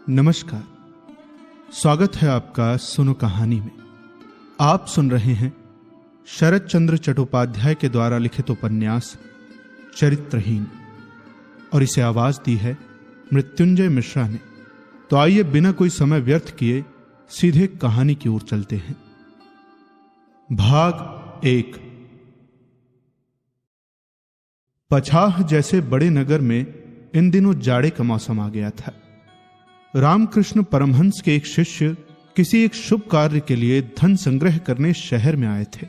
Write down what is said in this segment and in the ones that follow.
नमस्कार, स्वागत है आपका सुनो कहानी में। आप सुन रहे हैं शरद चंद्र चट्टोपाध्याय के द्वारा लिखित उपन्यास चरित्रहीन, और इसे आवाज दी है मृत्युंजय मिश्रा ने। तो आइए बिना कोई समय व्यर्थ किए सीधे कहानी की ओर चलते हैं। भाग 1। पछाह जैसे बड़े नगर में इन दिनों जाड़े का मौसम आ गया था। रामकृष्ण परमहंस के एक शिष्य किसी एक शुभ कार्य के लिए धन संग्रह करने शहर में आए थे।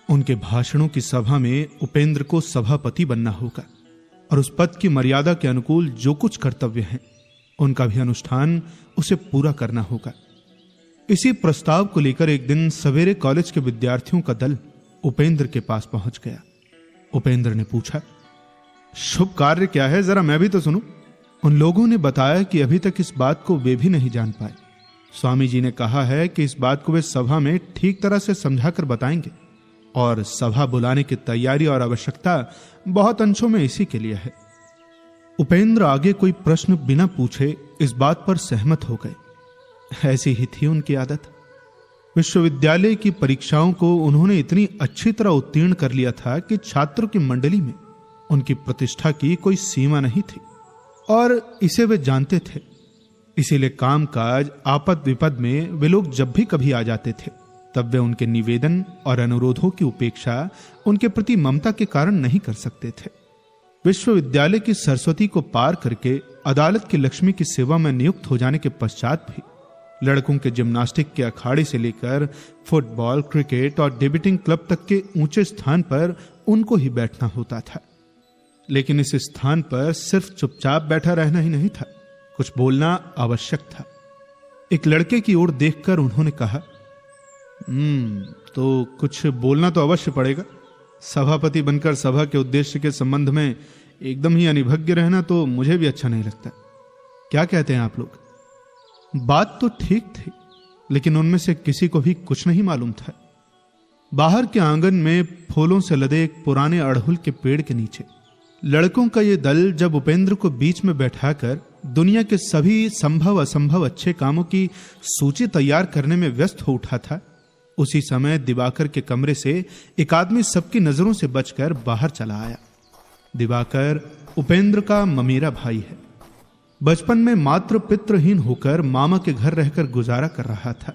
उनके भाषणों की सभा में उपेंद्र को सभापति बनना होगा और उस पद की मर्यादा के अनुकूल जो कुछ कर्तव्य हैं उनका भी अनुष्ठान उसे पूरा करना होगा। इसी प्रस्ताव को लेकर एक दिन सवेरे कॉलेज के विद्यार्थियों का दल उपेंद्र के पास पहुंच गया। उपेंद्र ने पूछा, शुभ कार्य क्या है, जरा मैं भी तो सुनूं। उन लोगों ने बताया कि अभी तक इस बात को वे भी नहीं जान पाए। स्वामी जी ने कहा है कि इस बात को वे सभा में ठीक तरह से समझाकर बताएंगे, और सभा बुलाने की तैयारी और आवश्यकता बहुत अंशों में इसी के लिए है। उपेंद्र आगे कोई प्रश्न बिना पूछे इस बात पर सहमत हो गए। ऐसी ही थी उनकी आदत। विश्वविद्यालय की परीक्षाओं को उन्होंने इतनी अच्छी तरह उत्तीर्ण कर लिया था कि छात्रों की मंडली में उनकी प्रतिष्ठा की कोई सीमा नहीं थी, और इसे वे जानते थे। इसीलिए कामकाज आपद विपद में वे लोग जब भी कभी आ जाते थे तब वे उनके निवेदन और अनुरोधों की उपेक्षा उनके प्रति ममता के कारण नहीं कर सकते थे। विश्वविद्यालय की सरस्वती को पार करके अदालत की लक्ष्मी की सेवा में नियुक्त हो जाने के पश्चात भी लड़कों के जिम्नास्टिक के अखाड़े से लेकर फुटबॉल, क्रिकेट और डिबेटिंग क्लब तक के ऊंचे स्थान पर उनको ही बैठना होता था। लेकिन इस स्थान पर सिर्फ चुपचाप बैठा रहना ही नहीं था, कुछ बोलना आवश्यक था। एक लड़के की ओर देखकर उन्होंने कहा, तो कुछ बोलना तो अवश्य पड़ेगा। सभापति बनकर सभा के उद्देश्य के संबंध में एकदम ही अनिभज्ञ रहना तो मुझे भी अच्छा नहीं लगता। क्या कहते हैं आप लोग? बात तो ठीक थी, लेकिन उनमें से किसी को भी कुछ नहीं मालूम था। बाहर के आंगन में फूलों से लदे एक पुराने अड़हुल के पेड़ के नीचे लड़कों का यह दल जब उपेंद्र को बीच में बैठाकर दुनिया के सभी संभव असंभव अच्छे कामों की सूची तैयार करने में व्यस्त हो उठा था, उसी समय दिवाकर के कमरे से एक आदमी सबकी नजरों से बचकर बाहर चला आया। दिवाकर उपेंद्र का ममेरा भाई है। बचपन में मात्र पितृहीन होकर मामा के घर रहकर गुजारा कर रहा था।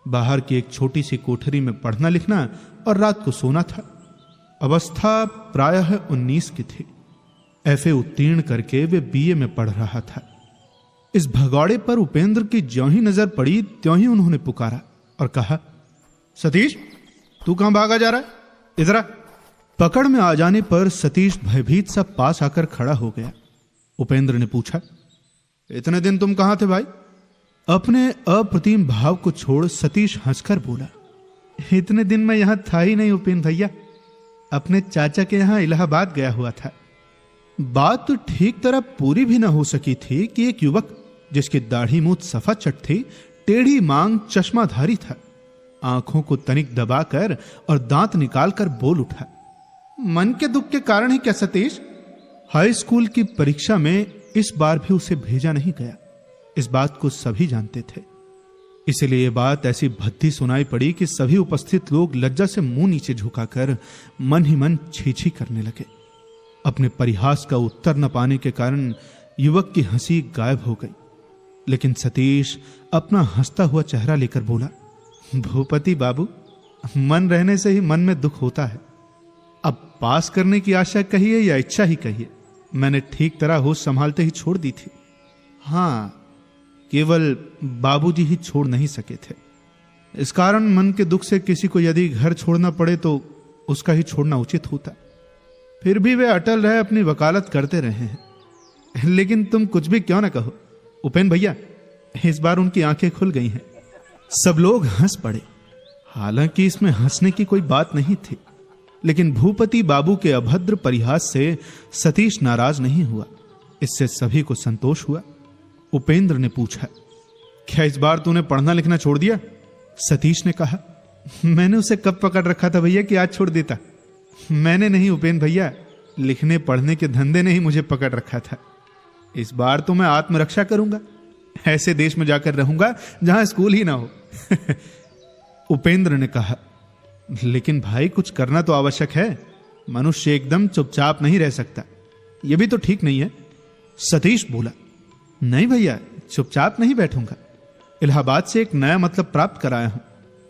बाहर की एक छोटी सी कोठरी में पढ़ना लिखना और रात को सोना था। अवस्था प्रायः 19 की थी। एफए उत्तीर्ण करके वे बीए में पढ़ रहा था। इस भगौड़े पर उपेंद्र की ज्यों ही नजर पड़ी त्यों ही उन्होंने पुकारा और कहा, सतीश, तू कहां भागा जा रहा है? इधर आ। पकड़ में आ जाने पर सतीश भयभीत सा पास आकर खड़ा हो गया। उपेंद्र ने पूछा, इतने दिन तुम कहां थे भाई? अपने अप्रतिम भाव को छोड़ सतीश हंसकर बोला, इतने दिन मैं यहां था ही नहीं उपेंद्र भैया, अपने चाचा के यहां इलाहाबाद गया हुआ था। बात तो ठीक तरह पूरी भी ना हो सकी थी कि एक युवक जिसकी दाढ़ी मूछ सफा चट थी, टेढ़ी मांग, चश्माधारी था, आंखों को तनिक दबाकर और दांत निकालकर बोल उठा, मन के दुख के कारण ही क्या सतीश? हाई स्कूल की परीक्षा में इस बार भी उसे भेजा नहीं गया। इस बात को सभी जानते थे। इसलिए यह बात ऐसी भद्दी सुनाई पड़ी कि सभी उपस्थित लोग लज्जा से मुंह नीचे झुकाकर मन ही मन छी छी करने लगे। अपने परिहास का उत्तर न पाने के कारण युवक की हंसी गायब हो गई। लेकिन सतीश अपना हंसता हुआ चेहरा लेकर बोला, भूपति बाबू, मन रहने से ही मन में दुख होता है। अब पास करने की आशा कहिए या इच्छा ही कहिए, मैंने ठीक तरह होश संभालते ही छोड़ दी थी। हां, केवल बाबूजी ही छोड़ नहीं सके थे। इस कारण मन के दुख से किसी को यदि घर छोड़ना पड़े तो उसका ही छोड़ना उचित होता। फिर भी वे अटल रहे, अपनी वकालत करते रहे हैं। लेकिन तुम कुछ भी क्यों ना कहो उपेंद्र भैया, इस बार उनकी आंखें खुल गई हैं। सब लोग हंस पड़े। हालांकि इसमें हंसने की कोई बात नहीं थी, लेकिन भूपति बाबू के अभद्र परिहास से सतीश नाराज नहीं हुआ। इससे सभी को संतोष हुआ। उपेंद्र ने पूछा, क्या इस बार तूने पढ़ना लिखना छोड़ दिया? सतीश ने कहा, मैंने उसे कब पकड़ रखा था भैया कि आज छोड़ देता? मैंने नहीं उपेंद्र भैया, लिखने पढ़ने के धंधे ने ही मुझे पकड़ रखा था। इस बार तो मैं आत्मरक्षा करूंगा। ऐसे देश में जाकर रहूंगा जहां स्कूल ही ना हो। उपेंद्र ने कहा, लेकिन भाई कुछ करना तो आवश्यक है। मनुष्य एकदम चुपचाप नहीं रह सकता, यह भी तो ठीक नहीं है। सतीश बोला, नहीं भैया, चुपचाप नहीं बैठूंगा। इलाहाबाद से एक नया मतलब प्राप्त कराया हूं।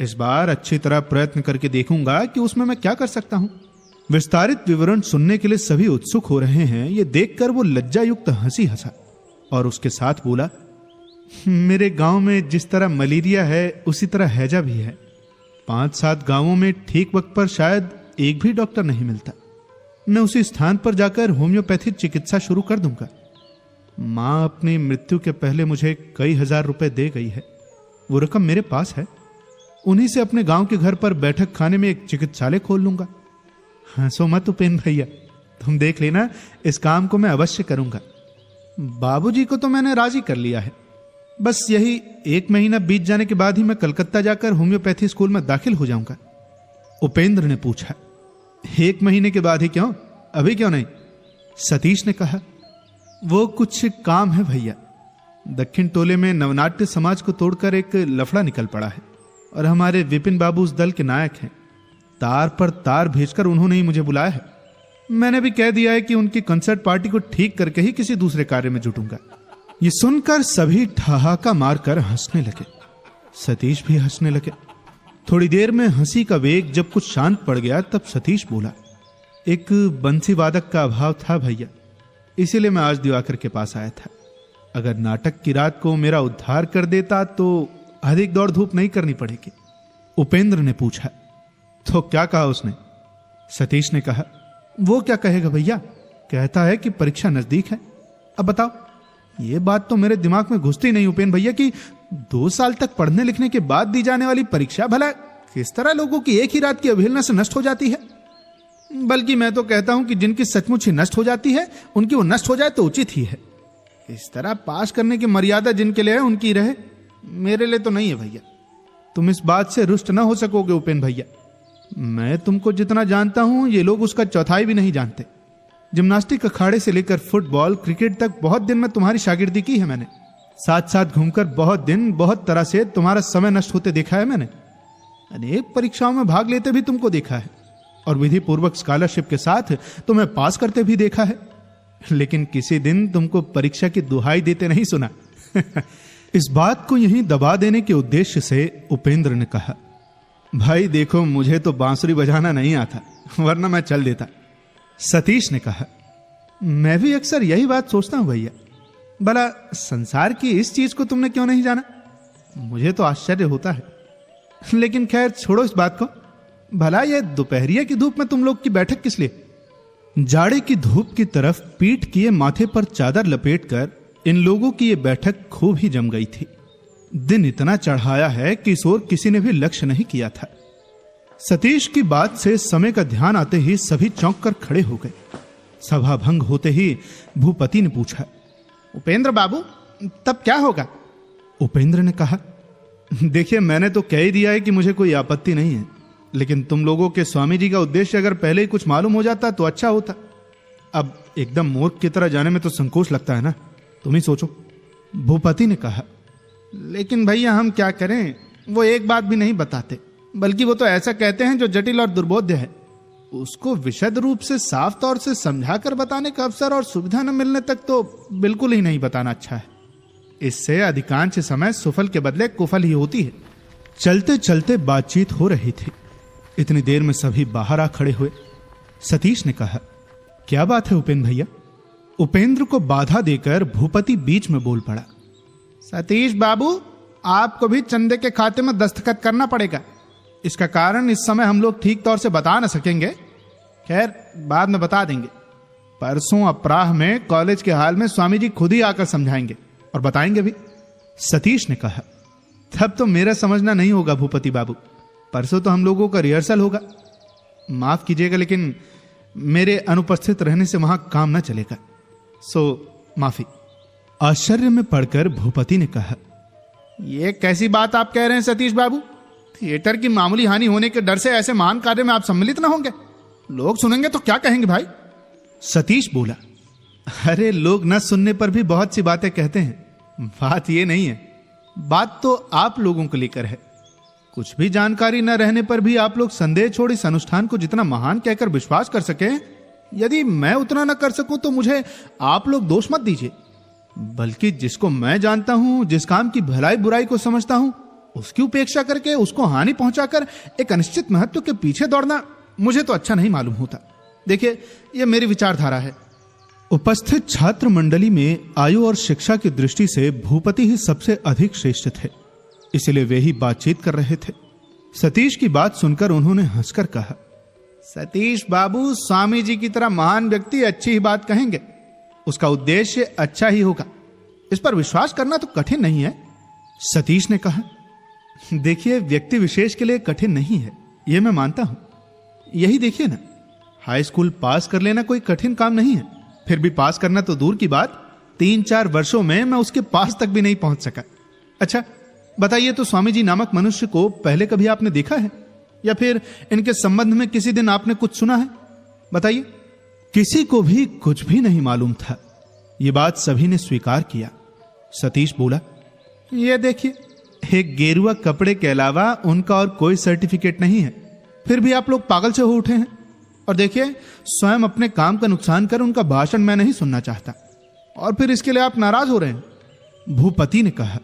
इस बार अच्छी तरह प्रयत्न करके देखूंगा कि उसमें मैं क्या कर सकता हूं। विस्तारित विवरण सुनने के लिए सभी उत्सुक हो रहे हैं। यह देखकर वो लज्जायुक्त हंसी हंसा और उसके साथ बोला, मेरे गांव में जिस तरह मलेरिया है उसी तरह हैजा भी है। 5-7 गांवों में ठीक वक्त पर शायद एक भी डॉक्टर नहीं मिलता। मैं उसी स्थान पर जाकर होम्योपैथी चिकित्सा शुरू कर दूंगा। मां अपनी मृत्यु के पहले मुझे कई हजार रुपए दे गई है। वो रकम मेरे पास है। उन्हीं से अपने गांव के घर पर बैठक खाने में एक चिकित्सालय खोल लूंगा। हंसो मत उपेंद्र भैया, तुम देख लेना, इस काम को मैं अवश्य करूंगा। बाबूजी को तो मैंने राजी कर लिया है। बस यही 1 महीना बीत जाने के बाद ही मैं कलकत्ता जाकर होम्योपैथी स्कूल में दाखिल हो जाऊंगा। उपेंद्र ने पूछा, 1 महीने के बाद ही क्यों, अभी क्यों नहीं? सतीश ने कहा, वो कुछ काम है भैया। दक्षिण टोले में नवनाट्य समाज को तोड़कर एक लफड़ा निकल पड़ा है और हमारे विपिन बाबू उस दल के नायक हैं। तार पर तार भेजकर उन्होंने ही मुझे बुलाया है। मैंने भी कह दिया है कि उनकी कंसर्ट पार्टी को ठीक करके ही किसी दूसरे कार्य में जुटूंगा। ये सुनकर सभी ठहाका मारकर हंसने लगे। सतीश भी हंसने लगे। थोड़ी देर में हंसी का वेग जब कुछ शांत पड़ गया तब सतीश बोला, एक बंसी वादक का अभाव था भैया, इसीलिए मैं आज दिवाकर के पास आया था। अगर नाटक की रात को मेरा उद्धार कर देता तो अधिक दौड़ धूप नहीं करनी पड़ेगी। उपेंद्र ने पूछा, तो क्या कहा उसने? सतीश ने कहा, वो क्या कहेगा भैया, कहता है कि परीक्षा नजदीक है। अब बताओ, ये बात तो मेरे दिमाग में घुसती नहीं उपेंद्र भैया कि 2 साल तक पढ़ने लिखने के बाद दी जाने वाली परीक्षा भला किस तरह लोगों की एक ही रात की अवहेलना से नष्ट हो जाती है। बल्कि मैं तो कहता हूं कि जिनकी सचमुच ही नष्ट हो जाती है उनकी वो नष्ट हो जाए तो उचित ही है। इस तरह पास करने की मर्यादा जिनके लिए है उनकी रहे, मेरे लिए तो नहीं है भैया। तुम इस बात से रुष्ट ना हो सकोगे उपेंद्र भैया। मैं तुमको जितना जानता हूं ये लोग उसका चौथाई भी नहीं जानते। जिम्नास्टिक अखाड़े से लेकर फुटबॉल क्रिकेट तक बहुत दिन में तुम्हारी शागिर्दी की है मैंने। साथ साथ घूमकर बहुत दिन बहुत तरह से तुम्हारा समय नष्ट होते देखा है मैंने। अनेक परीक्षाओं में भाग लेते भी तुमको देखा है और विधि पूर्वक स्कॉलरशिप के साथ तुम्हें पास करते भी देखा है, लेकिन किसी दिन तुमको परीक्षा की दुहाई देते नहीं सुना। इस बात को यहीं दबा देने के उद्देश्य से उपेंद्र ने कहा, भाई देखो, मुझे तो बांसुरी बजाना नहीं आता, वरना मैं चल देता। सतीश ने कहा, मैं भी अक्सर यही बात सोचता हूं भैया, भला संसार की इस चीज को तुमने क्यों नहीं जाना? मुझे तो आश्चर्य होता है। लेकिन खैर छोड़ो इस बात को। भला ये दोपहरिया की धूप में तुम लोग की बैठक किस लिए? जाड़े की धूप की तरफ पीठ किए माथे पर चादर लपेटकर इन लोगों की ये बैठक खूब ही जम गई थी। दिन इतना चढ़ाया है कि इस ओर किसी ने भी लक्ष्य नहीं किया था। सतीश की बात से समय का ध्यान आते ही सभी चौंक कर खड़े हो गए। सभा भंग होते ही भूपति ने पूछा, उपेंद्र बाबू तब क्या होगा? उपेंद्र ने कहा, देखिए मैंने तो कह ही दिया है कि मुझे कोई आपत्ति नहीं है, लेकिन तुम लोगों के स्वामी जी का उद्देश्य अगर पहले ही कुछ मालूम हो जाता तो अच्छा होता। अब एकदम मूर्ख की तरह जाने में तो संकोच लगता है ना, तुम ही सोचो। भूपति ने कहा, लेकिन भैया हम क्या करें, वो एक बात भी नहीं बताते, बल्कि वो तो ऐसा कहते हैं जो जटिल और दुर्बोध्य है। उसको विशद रूप से साफ तौर से समझाकर बताने का अवसर और सुविधा न मिलने तक तो बिल्कुल ही नहीं बताना अच्छा है। इससे अधिकांश समय सुफल के बदले कुफल ही होती है। चलते चलते बातचीत हो रही थी। इतनी देर में सभी बाहर आ खड़े हुए। सतीश ने कहा, क्या बात है उपेंद्र भैया? उपेंद्र को बाधा देकर भूपति बीच में बोल पड़ा, सतीश बाबू आपको भी चंदे के खाते में दस्तखत करना पड़ेगा। इसका कारण इस समय हम लोग ठीक तौर से बता न सकेंगे, खैर बाद में बता देंगे। परसों अपराह में कॉलेज के हाल में स्वामी जी खुद ही आकर समझाएंगे और बताएंगे भी। सतीश ने कहा, तब तो मेरा समझना नहीं होगा भूपति बाबू, परसों तो हम लोगों का रिहर्सल होगा। माफ कीजिएगा लेकिन मेरे अनुपस्थित रहने से वहां काम न चलेगा, सो माफी। आश्चर्य में पड़कर भूपति ने कहा, यह कैसी बात आप कह रहे हैं सतीश बाबू? थिएटर की मामूली हानि होने के डर से ऐसे महान कार्य में आप सम्मिलित ना होंगे? लोग सुनेंगे तो क्या कहेंगे भाई? सतीश बोला, अरे लोग न सुनने पर भी बहुत सी बातें कहते हैं, बात ये नहीं है, बात तो आप लोगों को लेकर है। कुछ भी जानकारी न रहने पर भी आप लोग संदेह छोड़ इस अनुष्ठान को जितना महान कहकर विश्वास कर सके, यदि मैं उतना न कर सकूं तो मुझे आप लोग दोष मत दीजिए। बल्कि जिसको मैं जानता हूं, जिस काम की भलाई बुराई को समझता हूं, उसकी उपेक्षा करके, उसको हानि पहुंचाकर एक अनिश्चित महत्व के पीछे दौड़ना मुझे तो अच्छा नहीं मालूम होता। देखिए, यह मेरी विचारधारा है। उपस्थित छात्र मंडली में आयु और शिक्षा की दृष्टि से भूपति ही सबसे अधिक श्रेष्ठ थे, इसलिए वे ही बातचीत कर रहे थे। सतीश की बात सुनकर उन्होंने हंसकर कहा, सतीश बाबू, स्वामी जी की तरह महान व्यक्ति अच्छी ही बात कहेंगे, उसका उद्देश्य अच्छा ही होगा, इस पर विश्वास करना तो कठिन नहीं है। सतीश ने कहा, देखिए, व्यक्ति विशेष के लिए कठिन नहीं है, यह मैं मानता हूं। यही देखिए ना, हाई स्कूल पास कर लेना कोई कठिन काम नहीं है, फिर भी पास करना तो दूर की बात, 3-4 वर्षों में मैं उसके पास तक भी नहीं पहुंच सका। अच्छा बताइए, तो स्वामी जी नामक मनुष्य को पहले कभी आपने देखा है, या फिर इनके संबंध में किसी दिन आपने कुछ सुना है? बताइए। किसी को भी कुछ भी नहीं मालूम था। यह बात सभी ने स्वीकार किया। सतीश बोला, यह देखिए, एक गेरुआ कपड़े के अलावा उनका और कोई सर्टिफिकेट नहीं है, फिर भी आप लोग पागल से हो उठे हैं। और देखिए, स्वयं अपने काम का नुकसान कर उनका भाषण मैं नहीं सुनना चाहता, और फिर इसके लिए आप नाराज हो रहे हैं। भूपति ने कहा,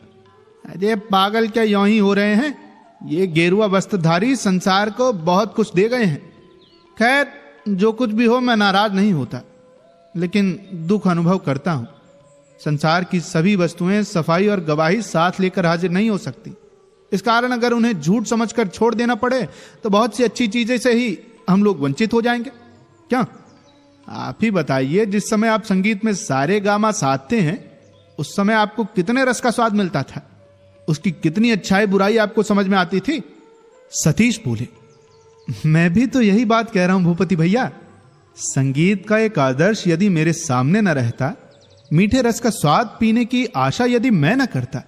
अरे पागल क्या यूं ही हो रहे हैं, ये गेरुआ वस्त्रधारी संसार को बहुत कुछ दे गए हैं। खैर, जो कुछ भी हो, मैं नाराज नहीं होता, लेकिन दुख अनुभव करता हूं। संसार की सभी वस्तुएं सफाई और गवाही साथ लेकर हाजिर नहीं हो सकती। इस कारण अगर उन्हें झूठ समझकर छोड़ देना पड़े तो बहुत सी अच्छी चीजें से ही हम लोग वंचित हो जाएंगे। क्या आप ही बताइए, जिस समय आप संगीत में सारे गामा साधते हैं, उस समय आपको कितने रस का स्वाद मिलता था, उसकी कितनी अच्छाई बुराई आपको समझ में आती थी। सतीश बोले, मैं भी तो यही बात कह रहा हूं भूपति भैया। संगीत का एक आदर्श यदि मेरे सामने न रहता, मीठे रस का स्वाद पीने की आशा यदि मैं न करता,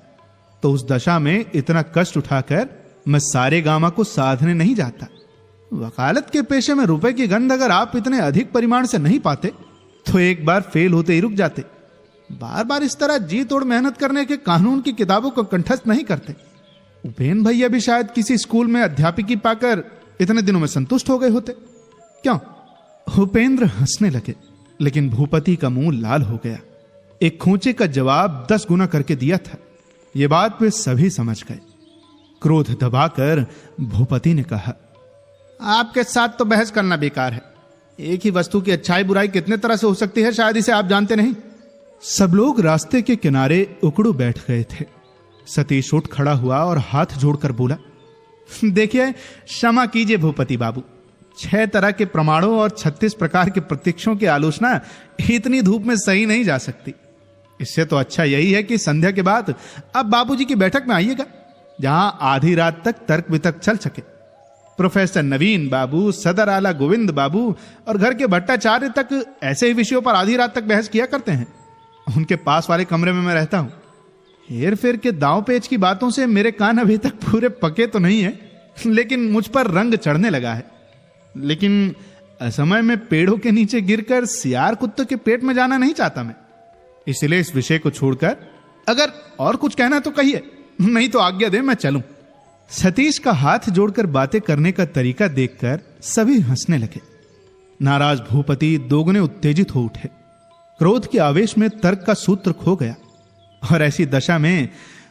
तो उस दशा में इतना कष्ट उठाकर मैं सारे गामा को साधने नहीं जाता। वकालत के पेशे में रुपए की गंध अगर आप इतने अधिक परिमाण से नहीं पाते, तो एक बार फेल होते ही रुक जाते। बार बार इस तरह जी तोड़ मेहनत करने के कानून की किताबों को कंठस्थ नहीं करते। उपेन भैया भी शायद किसी स्कूल में अध्यापिकी पाकर इतने दिनों में संतुष्ट हो गए होते। क्यों? उपेंद्र हंसने लगे, लेकिन भूपति का मुंह लाल हो गया। एक खूंचे का जवाब 10 गुना करके दिया था। यह बात वे सभी समझ गए। क्रोध दबाकर भूपति ने कहा, आपके साथ तो बहस करना बेकार है। एक ही वस्तु की अच्छाई बुराई कितने तरह से हो सकती है, शायद इसे आप जानते नहीं। सब लोग रास्ते के किनारे उकड़ू बैठ गए थे। सतीश उठ खड़ा हुआ और हाथ जोड़कर बोला, देखिए, क्षमा कीजिए भूपति बाबू, 6 तरह के प्रमाणों और 36 प्रकार के प्रत्यक्षों की आलोचना इतनी धूप में सही नहीं जा सकती। इससे तो अच्छा यही है कि संध्या के बाद अब बाबूजी की बैठक में आइएगा, जहां आधी रात तक तर्क वितर्क चल सके। प्रोफेसर नवीन बाबू, सदर आला गोविंद बाबू और घर के भट्टाचार्य तक ऐसे ही विषयों पर आधी रात तक बहस किया करते हैं। उनके पास वाले कमरे में मैं रहता हूं। हेर फेर के दांव पेच की बातों से मेरे कान अभी तक पूरे पके तो नहीं है, लेकिन मुझ पर रंग चढ़ने लगा है। लेकिन असमय में पेड़ों के नीचे गिरकर सियार कुत्तों के पेट में जाना नहीं चाहता मैं। इसलिए इस विषय को छोड़कर अगर और कुछ कहना तो कहिए, नहीं तो आज्ञा दे, मैं चलूं। सतीश का हाथ जोड़कर बातें करने का तरीका देखकर सभी हंसने लगे। नाराज भूपति दोगुने उत्तेजित हो उठे। क्रोध के आवेश में तर्क का सूत्र खो गया, और ऐसी दशा में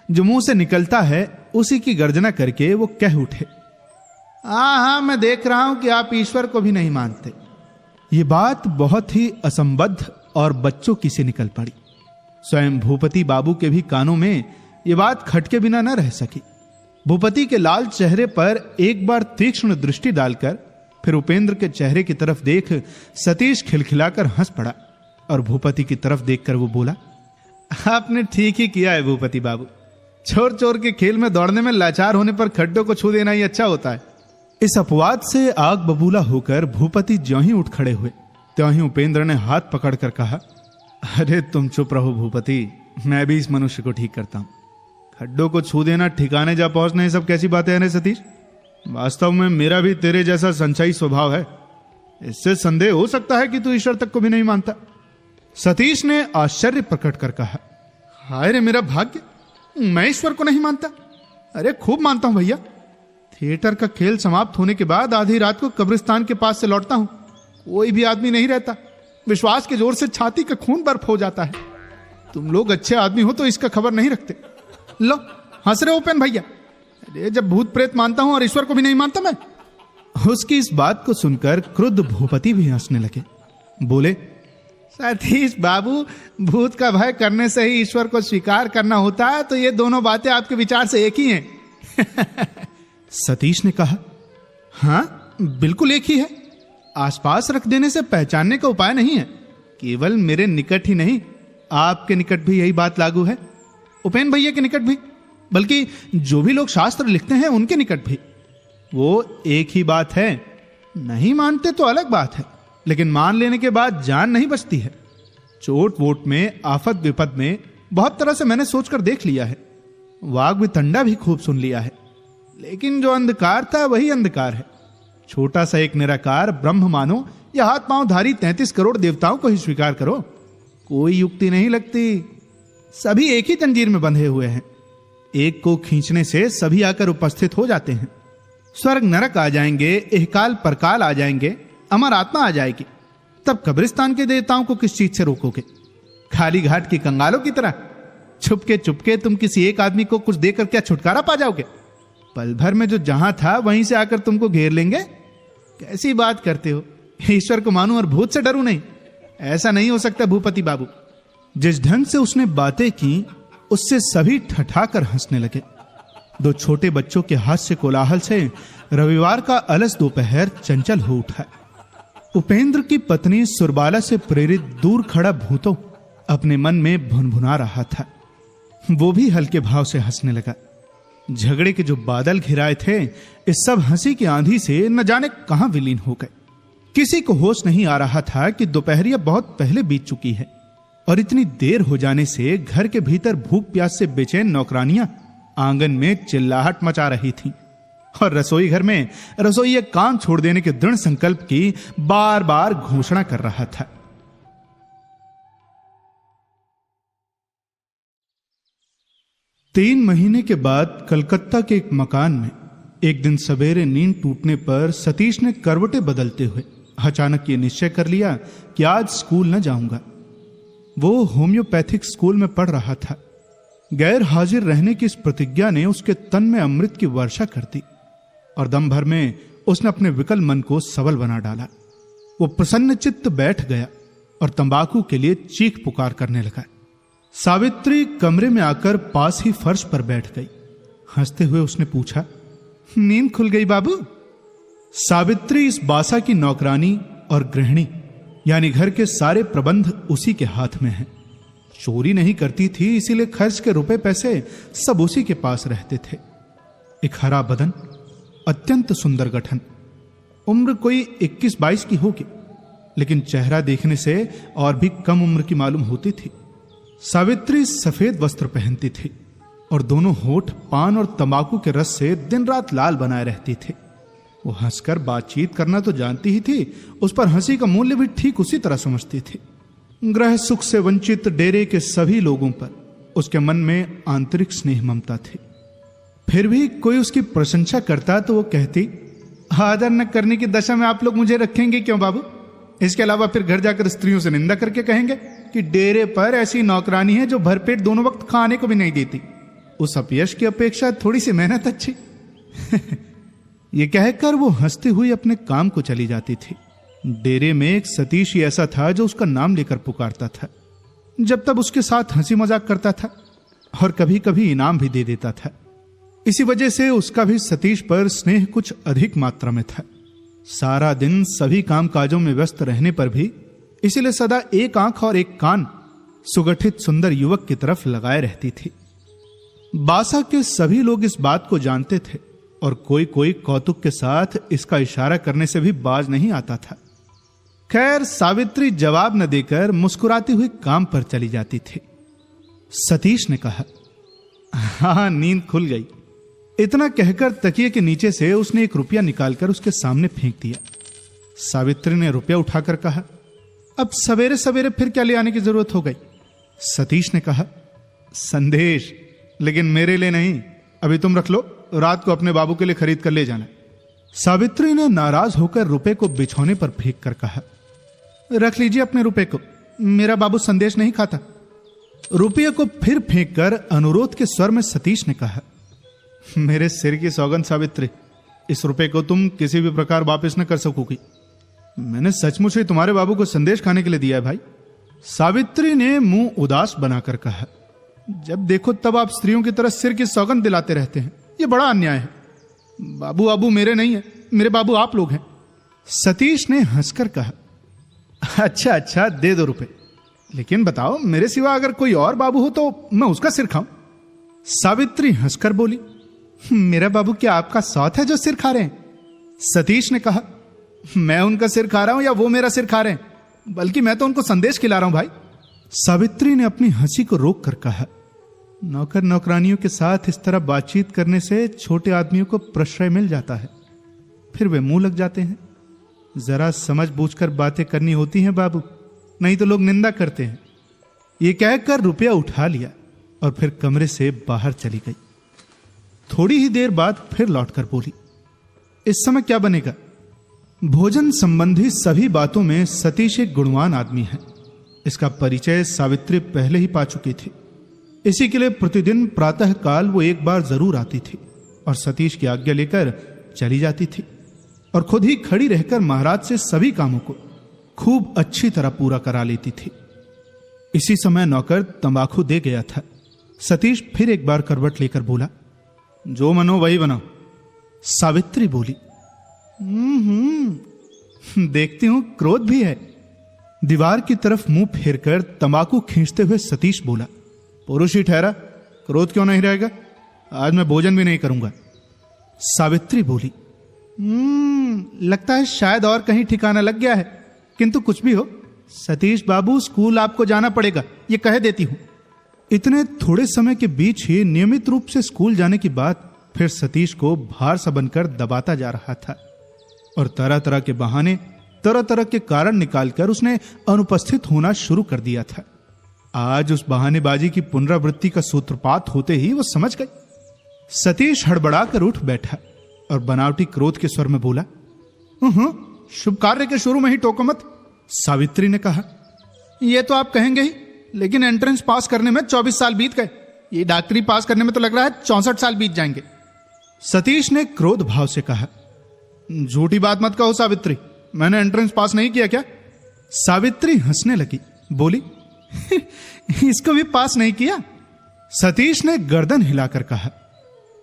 जो मुंह से निकलता है उसी की गर्जना करके वो कह उठे, हाँ, मैं देख रहा हूं कि आप ईश्वर को भी नहीं मानते। ये बात बहुत ही असंबद्ध और बच्चों की सी निकल पड़ी। स्वयं भूपति बाबू के भी कानों में ये बात खटके बिना न रह सकी। भूपति के लाल चेहरे पर एक बार तीक्ष्ण दृष्टि डालकर फिर उपेंद्र के चेहरे की तरफ देख सतीश खिलखिलाकर हंस पड़ा, और भूपति की तरफ देखकर वो बोला, आपने ठीक ही किया है भूपति बाबू। चोर चोर के खेल में दौड़ने में लाचार होने पर खड्डों को छू देना ही अच्छा होता है। इस अपवाद से आग बबूला होकर भूपति ज्यों ही उठ खड़े हुए, त्यों ही उपेंद्र ने हाथ पकड़कर कहा, अरे तुम चुप रहो भूपति, मैं भी इस मनुष्य को ठीक करता हूं। खड्डों को छू देना, ठिकाने जा पहुंचना, ये सब कैसी बातें हैं सतीश? वास्तव में मेरा भी तेरे जैसा संचयी स्वभाव है। इससे संदेह हो सकता है कि तू ईश्वर तक को भी नहीं मानता। सतीश ने आश्चर्य प्रकट कर कहा, हाय रे मेरा भाग्य, मैं ईश्वर को नहीं मानता। अरे खूब मानता हूं भैया। थिएटर का खेल समाप्त होने के बाद आधी रात को कब्रिस्तान के पास से लौटता हूं, कोई भी आदमी नहीं रहता। विश्वास के जोर से छाती का खून बर्फ हो जाता है। तुम लोग अच्छे आदमी हो तो इसका खबर नहीं रखते। लो हंस रहे उपेन भैया। अरे जब भूत प्रेत मानता हूं और ईश्वर को भी नहीं मानता मैं। उसकी इस बात को सुनकर क्रुद्ध भूपति भी हंसने लगे। बोले, सतीश बाबू, भूत का भय करने से ही ईश्वर को स्वीकार करना होता है, तो ये दोनों बातें आपके विचार से एक ही हैं। सतीश ने कहा, हाँ बिल्कुल एक ही है। आसपास रख देने से पहचानने का उपाय नहीं है। केवल मेरे निकट ही नहीं, आपके निकट भी यही बात लागू है, उपेन भैया के निकट भी, बल्कि जो भी लोग शास्त्र लिखते हैं उनके निकट भी। वो एक ही बात है। नहीं मानते तो अलग बात है, लेकिन मान लेने के बाद जान नहीं बचती है। चोट वोट में, आफत विपद में बहुत तरह से मैंने सोचकर देख लिया है। वाग वितंडा भी खूब सुन लिया है, लेकिन जो अंधकार था वही अंधकार है। छोटा सा एक निराकार ब्रह्म मानो या हाथ पांव धारी 33 करोड़ देवताओं को ही स्वीकार करो, कोई युक्ति नहीं लगती। सभी एक ही जंजीर में बंधे हुए हैं। एक को खींचने से सभी आकर उपस्थित हो जाते हैं। स्वर्ग नरक आ जाएंगे, इहकाल परकाल आ जाएंगे, अमर आत्मा आ जाएगी। तब कब्रिस्तान के देवताओं को किस चीज से रोकोगे? खाली घाट की कंगालों की तरह छुपके चुपके तुम किसी एक आदमी को कुछ देकर क्या छुटकारा पा जाओगे? पल भर में जो जहां था वहीं से आकर तुमको घेर लेंगे। कैसी बात करते हो? ईश्वर को मानूं और भूत से डरूं नहीं, ऐसा नहीं हो सकता भूपति बाबू। जिस ढंग से उसने बातें की उससे सभी ठठाकर हंसने लगे। दो छोटे बच्चों के हास्य कोलाहल से रविवार का अलस दोपहर चंचल हो उठा। उपेंद्र की पत्नी सुरबाला से प्रेरित दूर खड़ा भूतो अपने मन में भुनभुना रहा था। वो भी हल्के भाव से हंसने लगा। झगड़े के जो बादल घिराए थे, इस सब हंसी की आंधी से न जाने कहां विलीन हो गए। किसी को होश नहीं आ रहा था कि दोपहरिया बहुत पहले बीत चुकी है और इतनी देर हो जाने से घर के भीतर भूख प्यास से बेचैन नौकरानियां आंगन में चिल्लाहट मचा रही थीं और रसोई घर में रसोइया काम छोड़ देने के दृढ़ संकल्प की बार बार घोषणा कर रहा था। 3 महीने के बाद कलकत्ता के एक मकान में एक दिन सवेरे नींद टूटने पर सतीश ने करवटें बदलते हुए अचानक ये निश्चय कर लिया कि आज स्कूल न जाऊंगा। वो होम्योपैथिक स्कूल में पढ़ रहा था। गैर हाजिर रहने की इस प्रतिज्ञा ने उसके तन में अमृत की वर्षा कर दी और दम भर में उसने अपने विकल मन को सबल बना डाला। वो प्रसन्न चित्त बैठ गया और तंबाकू के लिए चीख पुकार करने लगा। सावित्री कमरे में आकर पास ही फर्श पर बैठ गई। हंसते हुए उसने पूछा, नींद खुल गई बाबू? सावित्री इस बासा की नौकरानी और गृहिणी, यानी घर के सारे प्रबंध उसी के हाथ में हैं। चोरी नहीं करती थी, इसीलिए खर्च के रुपए पैसे सब उसी के पास रहते थे। एक हरा बदन, अत्यंत सुंदर गठन, उम्र कोई 21-22 की होगी, लेकिन चेहरा देखने से और भी कम उम्र की मालूम होती थी। सावित्री सफेद वस्त्र पहनती थी और दोनों होठ पान और तंबाकू के रस से दिन रात लाल बनाए रहती थी। वो हंसकर बातचीत करना तो जानती ही थी, उस पर हंसी का मूल्य भी ठीक उसी तरह समझती थी। ग्रह सुख से वंचित डेरे के सभी लोगों पर उसके मन में आंतरिक स्नेह ममता थी। फिर भी कोई उसकी प्रशंसा करता तो वो कहती, आदर न करने की दशा में आप लोग मुझे रखेंगे क्यों बाबू? इसके अलावा फिर घर जाकर स्त्रियों से निंदा करके कहेंगे कि डेरे पर ऐसी नौकरानी है जो भरपेट दोनों वक्त खाने को भी नहीं देती। उस अपयश की अपेक्षा थोड़ी सी मेहनत अच्छी। ये कहकर वो हंसती हुई अपने काम को चली जाती थी। डेरे में एक सतीश ही ऐसा था जो उसका नाम लेकर पुकारता था। जब तब उसके साथ हंसी मजाक करता था और कभी कभी इनाम भी दे देता था। इसी वजह से उसका भी सतीश पर स्नेह कुछ अधिक मात्रा में था। सारा दिन सभी काम काजों में व्यस्त रहने पर भी इसीलिए सदा एक आंख और एक कान सुगठित सुंदर युवक की तरफ लगाए रहती थी। बासा के सभी लोग इस बात को जानते थे और कोई कोई कौतुक के साथ इसका इशारा करने से भी बाज नहीं आता था। खैर, सावित्री जवाब न देकर मुस्कुराती हुई काम पर चली जाती थी। सतीश ने कहा, हाँ नींद खुल गई। इतना कहकर तकिए के नीचे से उसने 1 रुपया निकालकर उसके सामने फेंक दिया। सावित्री ने रुपया उठाकर कहा, अब सवेरे सवेरे फिर क्या ले आने की जरूरत हो गई? सतीश ने कहा, संदेश? लेकिन मेरे लिए नहीं, अभी तुम रख लो, रात को अपने बाबू के लिए खरीद कर ले जाना। सावित्री ने नाराज होकर रुपए को बिछौने पर फेंक कर कहा, रख लीजिए अपने रुपए को, मेरा बाबू संदेश नहीं खाता। रुपये को फिर फेंक कर अनुरोध के स्वर में सतीश ने कहा, मेरे सिर की सौगंध सावित्री, इस रुपए को तुम किसी भी प्रकार वापस न कर सकोगी। मैंने सचमुच ही तुम्हारे बाबू को संदेश खाने के लिए दिया है भाई। सावित्री ने मुंह उदास बनाकर कहा, जब देखो तब आप स्त्रियों की तरह सिर की सौगंध दिलाते रहते हैं, यह बड़ा अन्याय है। बाबू बाबू मेरे नहीं है, मेरे बाबू आप लोग हैं। सतीश ने हंसकर कहा, अच्छा अच्छा, दे दो रुपए, लेकिन बताओ मेरे सिवा अगर कोई और बाबू हो तो मैं उसका सिर खाऊं। सावित्री हंसकर बोली, मेरा बाबू क्या आपका सौत है जो सिर खा रहे हैं? सतीश ने कहा, मैं उनका सिर खा रहा हूं या वो मेरा सिर खा रहे हैं, बल्कि मैं तो उनको संदेश खिला रहा हूं भाई। सावित्री ने अपनी हंसी को रोक कर कहा, नौकर नौकरानियों के साथ इस तरह बातचीत करने से छोटे आदमियों को प्रश्रय मिल जाता है, फिर वे मुंह लग जाते हैं। जरा समझ बूझकर बातें करनी होती हैं बाबू, नहीं तो लोग निंदा करते हैं। ये कहकर रुपया उठा लिया और फिर कमरे से बाहर चली गई। थोड़ी ही देर बाद फिर लौटकर बोली, इस समय क्या बनेगा? भोजन संबंधी सभी बातों में सतीश एक गुणवान आदमी है, इसका परिचय सावित्री पहले ही पा चुकी थी। इसी के लिए प्रतिदिन प्रातः काल वो एक बार जरूर आती थी और सतीश की आज्ञा लेकर चली जाती थी और खुद ही खड़ी रहकर महाराज से सभी कामों को खूब अच्छी तरह पूरा करा लेती थी। इसी समय नौकर तंबाकू दे गया था। सतीश फिर एक बार करवट लेकर बोला, जो मनो वही बनाओ। सावित्री बोली, देखती हूं क्रोध भी है। दीवार की तरफ मुंह फेरकर तंबाकू खींचते हुए सतीश बोला, पुरुष ही ठहरा, क्रोध क्यों नहीं रहेगा? आज मैं भोजन भी नहीं करूंगा। सावित्री बोली, लगता है शायद और कहीं ठिकाना लग गया है, किंतु कुछ भी हो सतीश बाबू, स्कूल आपको जाना पड़ेगा, ये कह देती हूं। इतने थोड़े समय के बीच ही नियमित रूप से स्कूल जाने की बात फिर सतीश को भार सा बनकर दबाता जा रहा था और तरह तरह के बहाने, तरह तरह के कारण निकालकर उसने अनुपस्थित होना शुरू कर दिया था। आज उस बहानेबाजी की पुनरावृत्ति का सूत्रपात होते ही वो समझ गई। सतीश हड़बड़ाकर उठ बैठा और बनावटी क्रोध के स्वर में बोला, शुभ कार्य के शुरू में ही टोको मत। सावित्री ने कहा, यह तो आप कहेंगे ही, लेकिन एंट्रेंस पास करने में 24 साल बीत गए, ये डॉक्टरी पास करने में तो लग रहा है 64 साल बीत जाएंगे। सतीश ने क्रोध भाव से कहा, झूठी बात मत कहो सावित्री, मैंने एंट्रेंस पास नहीं किया क्या? सावित्री हंसने लगी, बोली, इसको भी पास नहीं किया? सतीश ने गर्दन हिलाकर कहा,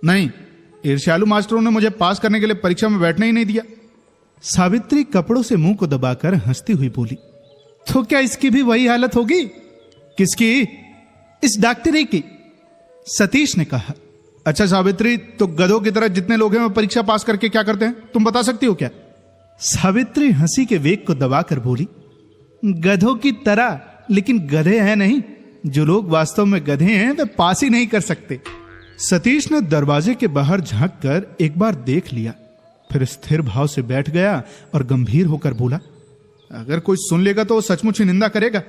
नहीं, ईर्ष्यालु मास्टरों ने मुझे पास करने के लिए परीक्षा में बैठने ही नहीं दिया। सावित्री कपड़ों से मुंह को दबाकर हंसती हुई बोली, तो क्या इसकी भी वही हालत होगी? किसकी? इस डॉक्टरी की। सतीश ने कहा, अच्छा सावित्री, तो गधों की तरह जितने लोग हैं वो परीक्षा पास करके क्या करते हैं, तुम बता सकती हो क्या? सावित्री हंसी के वेग को दबाकर बोली, गधों की तरह, लेकिन गधे हैं नहीं। जो लोग वास्तव में गधे हैं वे पास ही नहीं कर सकते। सतीश ने दरवाजे के बाहर झांक कर एक बार देख लिया, फिर स्थिर भाव से बैठ गया और गंभीर होकर बोला, अगर कोई सुन लेगा तो सचमुच ही निंदा करेगा।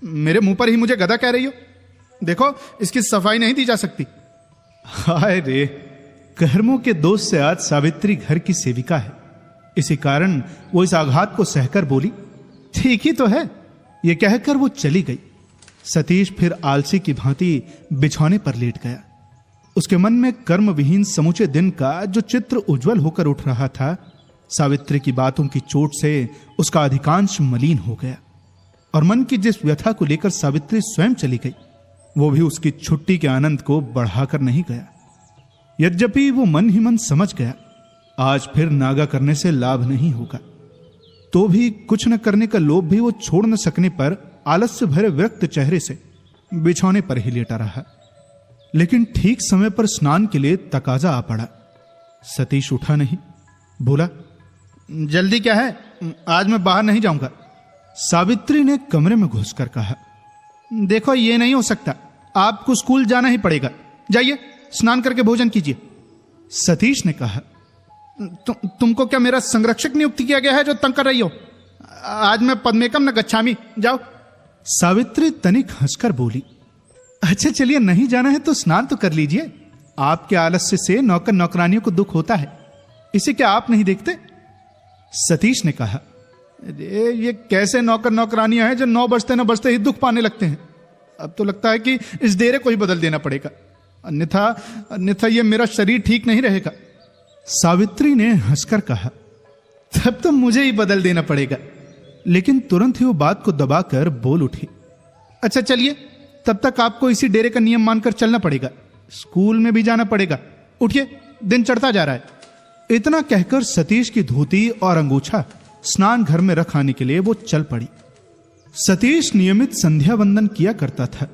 मेरे मुंह पर ही मुझे गधा कह रही हो? देखो, इसकी सफाई नहीं दी जा सकती। हाय रे, कर्मों के दोष से आज सावित्री घर की सेविका है, इसी कारण वो इस आघात को सहकर बोली, ठीक ही तो है। ये कहकर वो चली गई। सतीश फिर आलसी की भांति बिछौने पर लेट गया। उसके मन में कर्म विहीन समूचे दिन का जो चित्र उज्जवल होकर उठ रहा था, सावित्री की बातों की चोट से उसका अधिकांश मलिन हो गया और मन की जिस व्यथा को लेकर सावित्री स्वयं चली गई, वो भी उसकी छुट्टी के आनंद को बढ़ाकर नहीं गया। यद्यपि वो मन ही मन समझ गया, आज फिर नागा करने से लाभ नहीं होगा, तो भी कुछ न करने का लोभ भी वो छोड़ न सकने पर आलस्य भरे विरक्त चेहरे से बिछौने पर ही लेटा रहा। लेकिन ठीक समय पर स्नान के लिए तकाजा आ पड़ा। सतीश उठा नहीं, बोला, जल्दी क्या है, आज मैं बाहर नहीं जाऊंगा। सावित्री ने कमरे में घुसकर कहा, देखो ये नहीं हो सकता, आपको स्कूल जाना ही पड़ेगा, जाइए स्नान करके भोजन कीजिए। सतीश ने कहा, तुमको क्या मेरा संरक्षक नियुक्त किया गया है जो तंग कर रही हो? आज मैं पद्मेकम न गच्छामि, जाओ। सावित्री तनिक हंसकर बोली, अच्छा चलिए, नहीं जाना है तो स्नान तो कर लीजिए। आपके आलस्य से नौकर नौकरानियों को दुख होता है, इसे क्या आप नहीं देखते? सतीश ने कहा, अरे ये कैसे नौकर नौकरानियां हैं जो 9 बजते न बजते ही दुख पाने लगते हैं। अब तो लगता है कि इस डेरे को ही बदल देना पड़ेगा, अन्यथा ये मेरा शरीर ठीक नहीं रहेगा। सावित्री ने हंसकर कहा, तब तो मुझे ही बदल देना पड़ेगा। लेकिन तुरंत ही वो बात को दबाकर बोल उठी, अच्छा चलिए, तब तक आपको इसी डेरे का नियम मानकर चलना पड़ेगा, स्कूल में भी जाना पड़ेगा। उठिए, दिन चढ़ता जा रहा है। इतना कहकर सतीश की धोती और अंगूछा स्नान घर में रख आने के लिए वो चल पड़ी। सतीश नियमित संध्या वंदन किया करता था।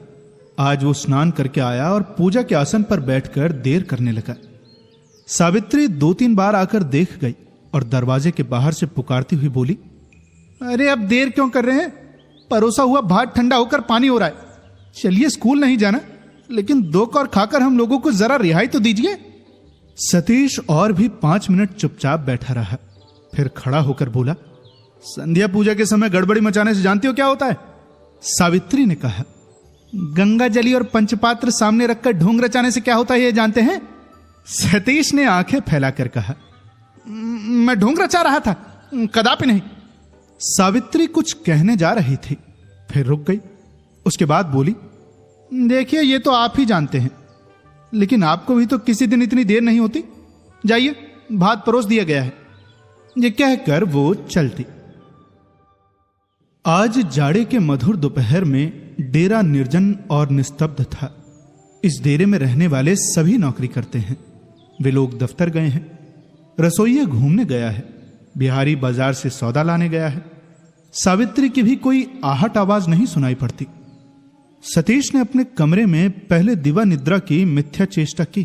आज वो स्नान करके आया और पूजा के आसन पर बैठकर देर करने लगा। सावित्री 2-3 बार आकर देख गई और दरवाजे के बाहर से पुकारती हुई बोली, अरे अब देर क्यों कर रहे हैं? परोसा हुआ भात ठंडा होकर पानी हो रहा है। चलिए, स्कूल नहीं जाना, लेकिन 2 कौर खाकर हम लोगों को जरा रिहाई तो दीजिए। सतीश और भी 5 मिनट चुपचाप बैठा रहा, फिर खड़ा होकर बोला, संध्या पूजा के समय गड़बड़ी मचाने से जानती हो क्या होता है? सावित्री ने कहा, गंगा जली और पंचपात्र सामने रखकर ढोंग रचाने से क्या होता है, ये जानते हैं? सतीश ने आंखें फैलाकर कहा, मैं ढोंग रचा रहा था, कदापि नहीं। सावित्री कुछ कहने जा रही थी, फिर रुक गई। उसके बाद बोली, देखिए ये तो आप ही जानते हैं, लेकिन आपको भी तो किसी दिन इतनी देर नहीं होती। जाइए, भात परोस दिया गया है। ये कहकर वो चलती। आज जाड़े के मधुर दोपहर में डेरा निर्जन और निस्तब्ध था। इस डेरे में रहने वाले सभी नौकरी करते हैं। वे लोग दफ्तर गए हैं, रसोइया घूमने गया है, बिहारी बाजार से सौदा लाने गया है। सावित्री की भी कोई आहट आवाज नहीं सुनाई पड़ती। सतीश ने अपने कमरे में पहले दिवा निद्रा की मिथ्या चेष्टा की,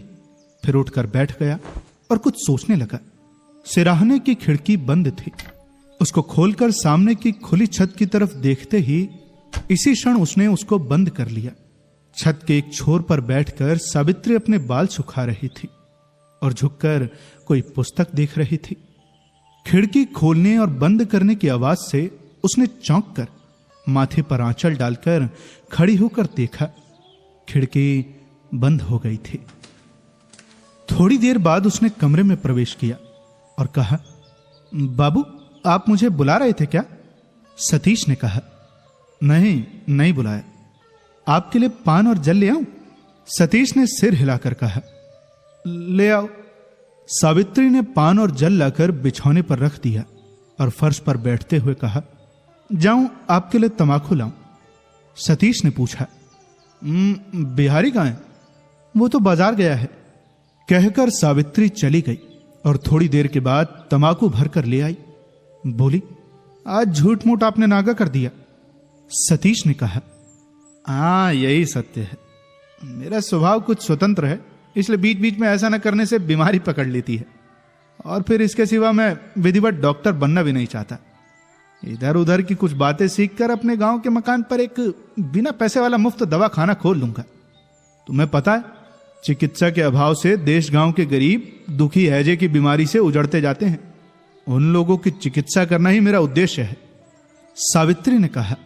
फिर उठकर बैठ गया और कुछ सोचने लगा। सिराहने की खिड़की बंद थी। उसको खोलकर सामने की खुली छत की तरफ देखते ही इसी क्षण उसने उसको बंद कर लिया। छत के एक छोर पर बैठकर सावित्री अपने बाल सुखा रही थी और झुककर कोई पुस्तक देख रही थी। खिड़की खोलने और बंद करने की आवाज से उसने चौंक कर माथे पर आंचल डालकर खड़ी होकर देखा। खिड़की बंद हो गई थी। थोड़ी देर बाद उसने कमरे में प्रवेश किया और कहा, बाबू आप मुझे बुला रहे थे क्या? सतीश ने कहा, नहीं बुलाया। आपके लिए पान और जल ले आऊं? सतीश ने सिर हिलाकर कहा, ले आओ। सावित्री ने पान और जल लाकर बिछौने पर रख दिया और फर्श पर बैठते हुए कहा, जाऊं आपके लिए तमाकू लाऊं? सतीश ने पूछा, बिहारी कहां है? वो तो बाजार गया है। कहकर सावित्री चली गई और थोड़ी देर के बाद तमाकू भरकर ले आई। बोली, आज झूठ मूठ आपने नागा कर दिया। सतीश ने कहा, हाँ यही सत्य है। मेरा स्वभाव कुछ स्वतंत्र है, इसलिए बीच बीच में ऐसा न करने से बीमारी पकड़ लेती है। और फिर इसके सिवा मैं विधिवत डॉक्टर बनना भी नहीं चाहता। इधर उधर की कुछ बातें सीखकर अपने गांव के मकान पर एक बिना पैसे वाला मुफ्त दवा खाना खोल लूंगा। तुम्हें पता है, चिकित्सा के अभाव से देश गांव के गरीब दुखी हैजे की बीमारी से उजड़ते जाते हैं। उन लोगों की चिकित्सा करना ही मेरा उद्देश्य है। सावित्री ने कहा,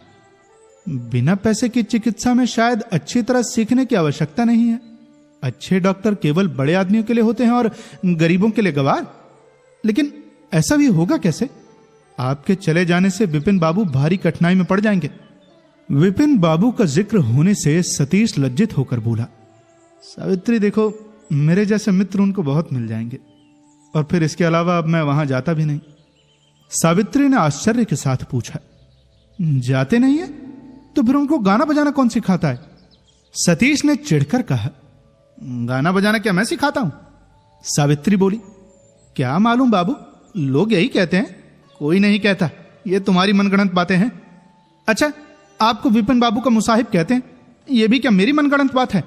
बिना पैसे की चिकित्सा में शायद अच्छी तरह सीखने की आवश्यकता नहीं है। अच्छे डॉक्टर केवल बड़े आदमियों के लिए होते हैं और गरीबों के लिए गवार। लेकिन ऐसा भी होगा कैसे? आपके चले जाने से विपिन बाबू भारी कठिनाई में पड़ जाएंगे। विपिन बाबू का जिक्र होने से सतीश लज्जित होकर बोला, सावित्री देखो, मेरे जैसे मित्र उनको बहुत मिल जाएंगे, और फिर इसके अलावा अब मैं वहां जाता भी नहीं। सावित्री ने आश्चर्य के साथ पूछा, जाते नहीं है तो फिर उनको गाना बजाना कौन सिखाता है? सतीश ने चिढ़कर कहा, गाना बजाना क्या मैं सिखाता हूं? सावित्री बोली, क्या मालूम बाबू, लोग यही कहते हैं। कोई नहीं कहता, ये तुम्हारी मनगढ़ंत बातें हैं। अच्छा, आपको विपिन बाबू का मुसाहिब कहते हैं, यह भी क्या मेरी मनगढ़ंत बात है?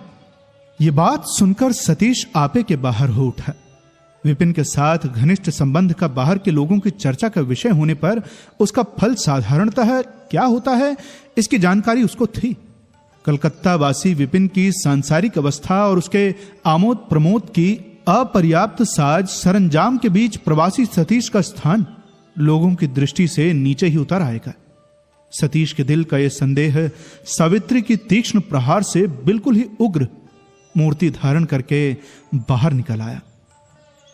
यह बात सुनकर सतीश आपे के बाहर हो उठा। विपिन के साथ घनिष्ठ संबंध का बाहर के लोगों की चर्चा का विषय होने पर उसका फल साधारणतः क्या होता है, इसकी जानकारी उसको थी। कलकत्ता वासी विपिन की सांसारिक अवस्था और उसके आमोद प्रमोद की अपर्याप्त साज सरंजाम के बीच प्रवासी सतीश का स्थान लोगों की दृष्टि से नीचे ही उतर आएगा। सतीश के दिल का यह संदेह सावित्री की तीक्ष्ण प्रहार से बिल्कुल ही उग्र मूर्ति धारण करके बाहर निकल आया।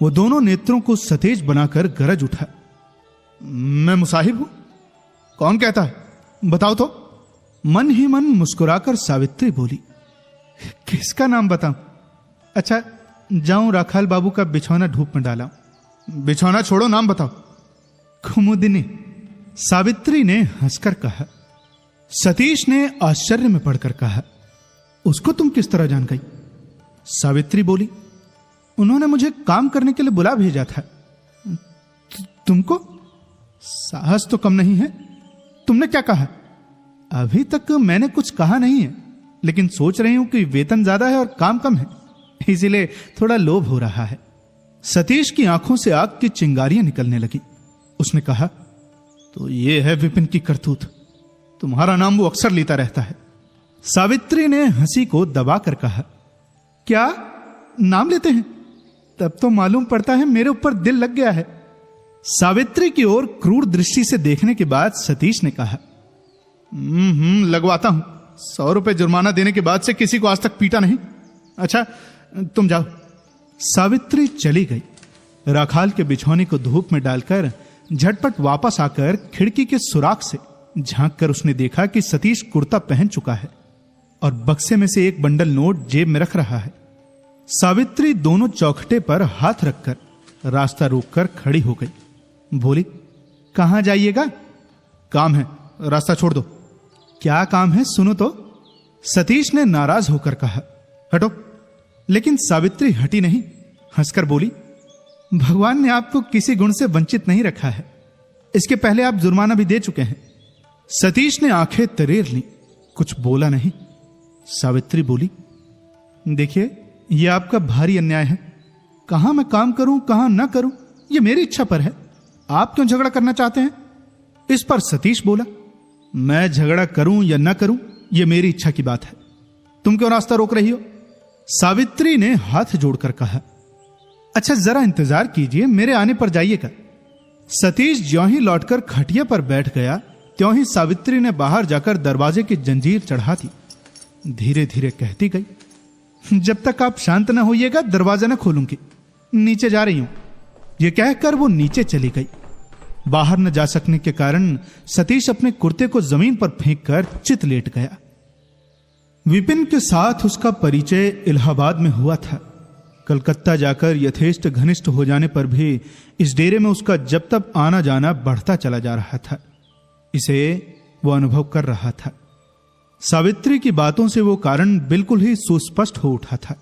वो दोनों नेत्रों को सतेज बनाकर गरज उठा, मैं मुसाहिब हूं? कौन कहता है, बताओ तो। मन ही मन मुस्कुराकर सावित्री बोली, किसका नाम बताऊं? अच्छा जाऊं राखाल बाबू का बिछौना धूप में डाला। बिछौना छोड़ो, नाम बताओ। कुमुदिनी, सावित्री ने हंसकर कहा। सतीश ने आश्चर्य में पड़कर कहा, उसको तुम किस तरह जान गई? सावित्री बोली, उन्होंने मुझे काम करने के लिए बुला भेजा था। तुमको साहस तो कम नहीं है, तुमने क्या कहा? अभी तक मैंने कुछ कहा नहीं है, लेकिन सोच रही हूं कि वेतन ज्यादा है और काम कम है, इसीलिए थोड़ा लोभ हो रहा है। सतीश की आंखों से आग की चिंगारियां निकलने लगी। उसने कहा, तो ये है विपिन की करतूत, तुम्हारा नाम वो अक्सर लेता रहता है। सावित्री ने हंसी को दबाकर कहा, क्या नाम लेते हैं? तब तो मालूम पड़ता है मेरे ऊपर दिल लग गया है। सावित्री की ओर क्रूर दृष्टि से देखने के बाद सतीश ने कहा, लगवाता हूं, 100 रुपए जुर्माना देने के बाद से किसी को आज तक पीटा नहीं। अच्छा तुम जाओ। सावित्री चली गई। राखाल के बिछौने को धूप में डालकर झटपट वापस आकर खिड़की के सुराख से झांक कर उसने देखा कि सतीश कुर्ता पहन चुका है और बक्से में से एक बंडल नोट जेब में रख रहा है। सावित्री दोनों चौखटे पर हाथ रखकर रास्ता रोककर खड़ी हो गई। बोली, कहां जाइएगा? काम है, रास्ता छोड़ दो। क्या काम है, सुनो तो। सतीश ने नाराज होकर कहा, हटो। लेकिन सावित्री हटी नहीं। हंसकर बोली, भगवान ने आपको किसी गुण से वंचित नहीं रखा है, इसके पहले आप जुर्माना भी दे चुके हैं। सतीश ने आंखें तरेर ली, कुछ बोला नहीं। सावित्री बोली, देखिए यह आपका भारी अन्याय है। कहां मैं काम करूं कहां ना करूं यह मेरी इच्छा पर है, आप क्यों झगड़ा करना चाहते हैं? इस पर सतीश बोला, मैं झगड़ा करूं या ना करूं यह मेरी इच्छा की बात है, तुम क्यों रास्ता रोक रही हो? सावित्री ने हाथ जोड़कर कहा, अच्छा जरा इंतजार कीजिए, मेरे आने पर जाइएगा। सतीश ज्यों ही लौटकर खटिया पर बैठ गया त्यों ही सावित्री ने बाहर जाकर दरवाजे की जंजीर चढ़ा दी। धीरे धीरे कहती गई, जब तक आप शांत न होइएगा दरवाजा न खोलूंगी, नीचे जा रही हूं। यह कहकर वो नीचे चली गई। बाहर न जा सकने के कारण सतीश अपने कुर्ते को जमीन पर फेंककर चित लेट गया। विपिन के साथ उसका परिचय इलाहाबाद में हुआ था। कलकत्ता जाकर यथेष्ट घनिष्ठ हो जाने पर भी इस डेरे में उसका जब तक आना जाना बढ़ता चला जा रहा था। इसे वो अनुभव कर रहा था। सावित्री की बातों से वो कारण बिल्कुल ही सुस्पष्ट हो उठा था।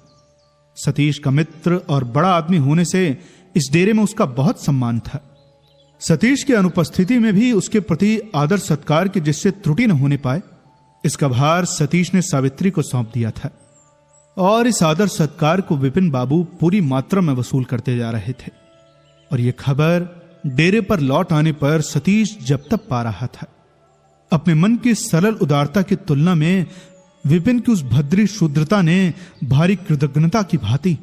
सतीश का मित्र और बड़ा आदमी होने से इस डेरे में उसका बहुत सम्मान था। सतीश की अनुपस्थिति में भी उसके प्रति आदर सत्कार की जिससे त्रुटि न होने पाए, इसका भार सतीश ने सावित्री को सौंप दिया था। और इस आदर सत्कार को विपिन बाबू पूरी मात्रा में वसूल करते जा रहे थे। और यह खबर डेरे पर लौट आने पर सतीश जब तक पा रहा था। अपने मन की सरल उदारता की तुलना में विपिन की उस भद्री शुद्रता ने भारी कृतज्ञता की भांति